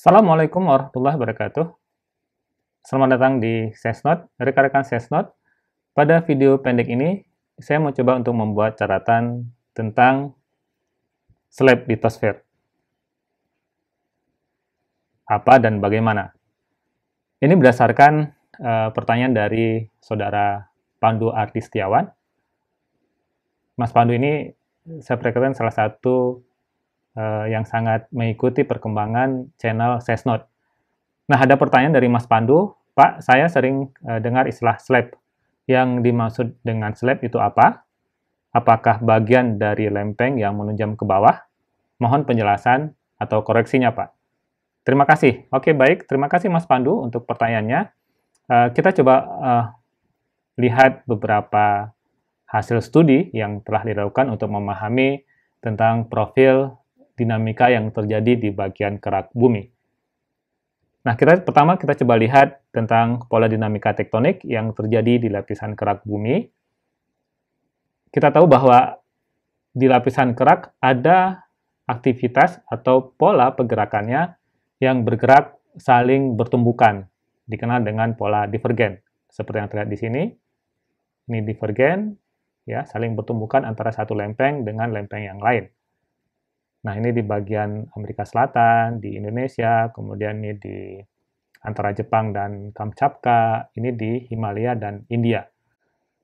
Assalamualaikum warahmatullahi wabarakatuh. Selamat datang di Sesnot, rekan-rekan Sesnot. Pada video pendek ini, saya mau coba untuk membuat catatan tentang slab litosfer. Apa dan bagaimana? Ini berdasarkan pertanyaan dari saudara Pandu Arti Setiawan. Mas Pandu ini saya perhatikan salah satu yang sangat mengikuti perkembangan channel Sesnot. Nah, ada pertanyaan dari Mas Pandu, Pak, saya sering dengar istilah slab. Yang dimaksud dengan slab itu apa? Apakah bagian dari lempeng yang menunjam ke bawah? Mohon penjelasan atau koreksinya, Pak. Terima kasih. Oke, baik. Terima kasih, Mas Pandu, untuk pertanyaannya. Kita coba lihat beberapa hasil studi yang telah dilakukan untuk memahami tentang profil dinamika yang terjadi di bagian kerak bumi. Nah, pertama kita coba lihat tentang pola dinamika tektonik yang terjadi di lapisan kerak bumi. Kita tahu bahwa di lapisan kerak ada aktivitas atau pola pergerakannya yang bergerak saling bertumbukan, dikenal dengan pola divergen. Seperti yang terlihat di sini, ini divergen, ya, saling bertumbukan antara satu lempeng dengan lempeng yang lain. Nah, ini di bagian Amerika Selatan, di Indonesia, kemudian ini di antara Jepang dan Kamchatka, ini di Himalaya dan India.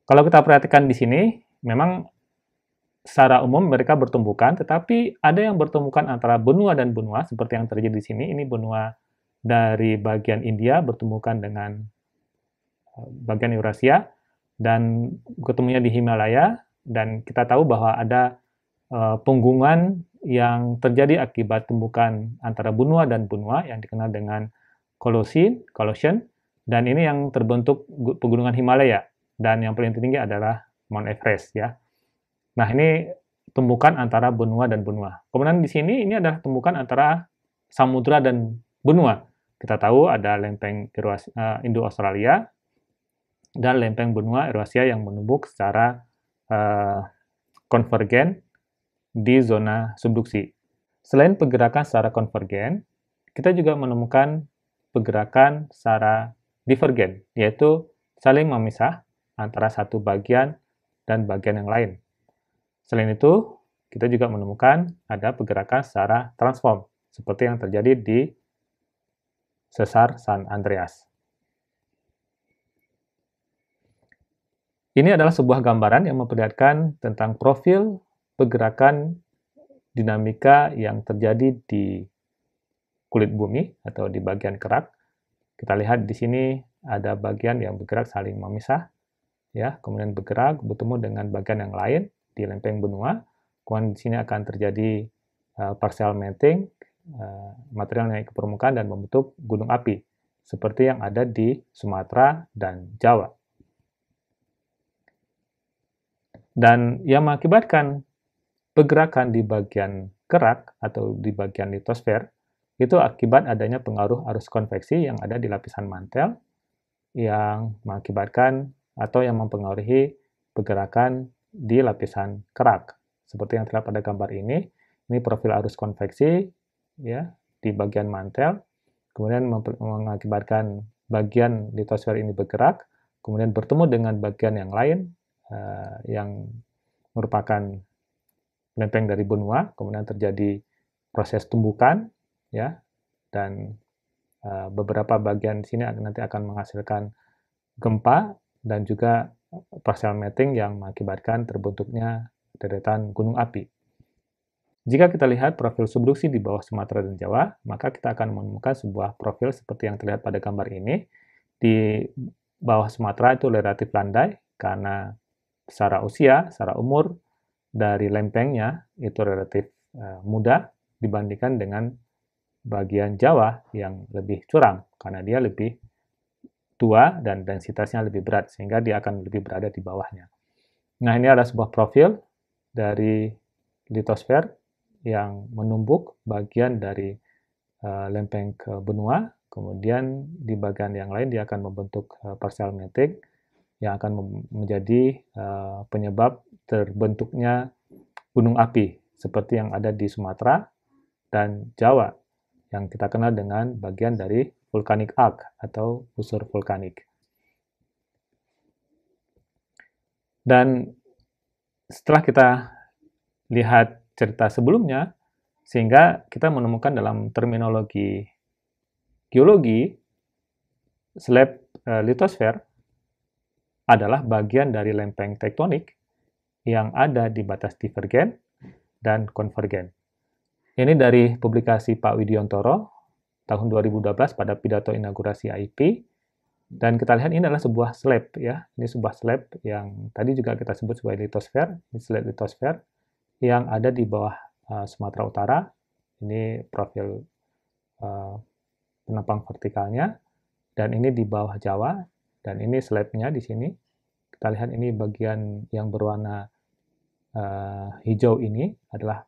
Kalau kita perhatikan di sini, memang secara umum mereka bertumbukan, tetapi ada yang bertumbukan antara benua dan benua, seperti yang terjadi di sini. Ini benua dari bagian India bertumbukan dengan bagian Eurasia, dan ketemunya di Himalaya, dan kita tahu bahwa ada punggungan yang terjadi akibat tumbukan antara benua dan benua yang dikenal dengan collision, dan ini yang terbentuk pegunungan Himalaya, dan yang paling tinggi adalah Mount Everest, ya. Nah, ini tumbukan antara benua dan benua. Kemudian di sini ini adalah tumbukan antara samudra dan benua. Kita tahu ada lempeng Indo-Australia dan lempeng benua Eurasia yang menumbuk secara konvergen di zona subduksi. Selain pergerakan secara konvergen, kita juga menemukan pergerakan secara divergen, yaitu saling memisah antara satu bagian dan bagian yang lain. Selain itu, kita juga menemukan ada pergerakan secara transform, seperti yang terjadi di sesar San Andreas. Ini adalah sebuah gambaran yang memperlihatkan tentang profil pergerakan dinamika yang terjadi di kulit bumi atau di bagian kerak. Kita lihat di sini ada bagian yang bergerak saling memisah, ya, kemudian bergerak bertemu dengan bagian yang lain di lempeng benua. Kemudian di sini akan terjadi partial melting, material naik ke permukaan dan membentuk gunung api, seperti yang ada di Sumatera dan Jawa. Dan yang mengakibatkan pergerakan di bagian kerak atau di bagian litosfer itu akibat adanya pengaruh arus konveksi yang ada di lapisan mantel yang mengakibatkan atau yang mempengaruhi pergerakan di lapisan kerak. Seperti yang terlihat pada gambar ini profil arus konveksi, ya, di bagian mantel, kemudian mengakibatkan bagian litosfer ini bergerak, kemudian bertemu dengan bagian yang lain yang merupakan lempeng dari benua, kemudian terjadi proses tumbukan, ya, dan beberapa bagian di sini nanti akan menghasilkan gempa dan juga partial melting yang mengakibatkan terbentuknya deretan gunung api. Jika kita lihat profil subduksi di bawah Sumatera dan Jawa, maka kita akan menemukan sebuah profil seperti yang terlihat pada gambar ini. Di bawah Sumatera itu relatif landai karena secara usia, secara umur dari lempengnya itu relatif muda dibandingkan dengan bagian Jawa yang lebih curam karena dia lebih tua dan densitasnya lebih berat sehingga dia akan lebih berada di bawahnya. Nah, ini adalah sebuah profil dari litosfer yang menumbuk bagian dari lempeng ke benua, kemudian di bagian yang lain dia akan membentuk partial melting yang akan menjadi penyebab terbentuknya gunung api seperti yang ada di Sumatera dan Jawa yang kita kenal dengan bagian dari volcanic arc atau busur vulkanik. Dan setelah kita lihat cerita sebelumnya, sehingga kita menemukan dalam terminologi geologi, slab litosfer adalah bagian dari lempeng tektonik yang ada di batas divergen dan konvergen. Ini dari publikasi Pak Widiontoro tahun 2012 pada pidato inaugurasi AIP. Dan kita lihat ini adalah sebuah slab ya. Ini sebuah slab yang tadi juga kita sebut sebagai litosfer, ini slab litosfer yang ada di bawah Sumatera Utara. Ini profil penopang vertikalnya, dan ini di bawah Jawa, dan ini slabnya di sini. Kita lihat ini bagian yang berwarna hijau ini adalah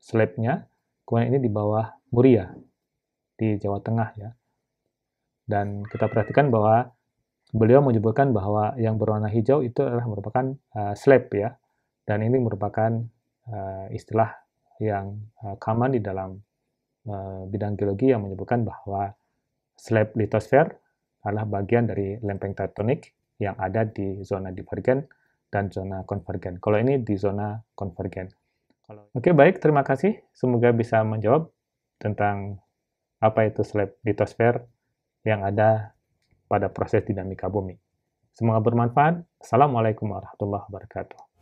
slabnya, kemudian ini di bawah Muria di Jawa Tengah ya. Dan kita perhatikan bahwa beliau menyebutkan bahwa yang berwarna hijau itu adalah merupakan slab ya, dan ini merupakan istilah yang common di dalam bidang geologi yang menyebutkan bahwa slab litosfer adalah bagian dari lempeng tektonik yang ada di zona divergen dan zona konvergen. Kalau ini di zona konvergen. Oke, baik, terima kasih. Semoga bisa menjawab tentang apa itu slab litosfer yang ada pada proses dinamika bumi. Semoga bermanfaat. Assalamualaikum warahmatullahi wabarakatuh.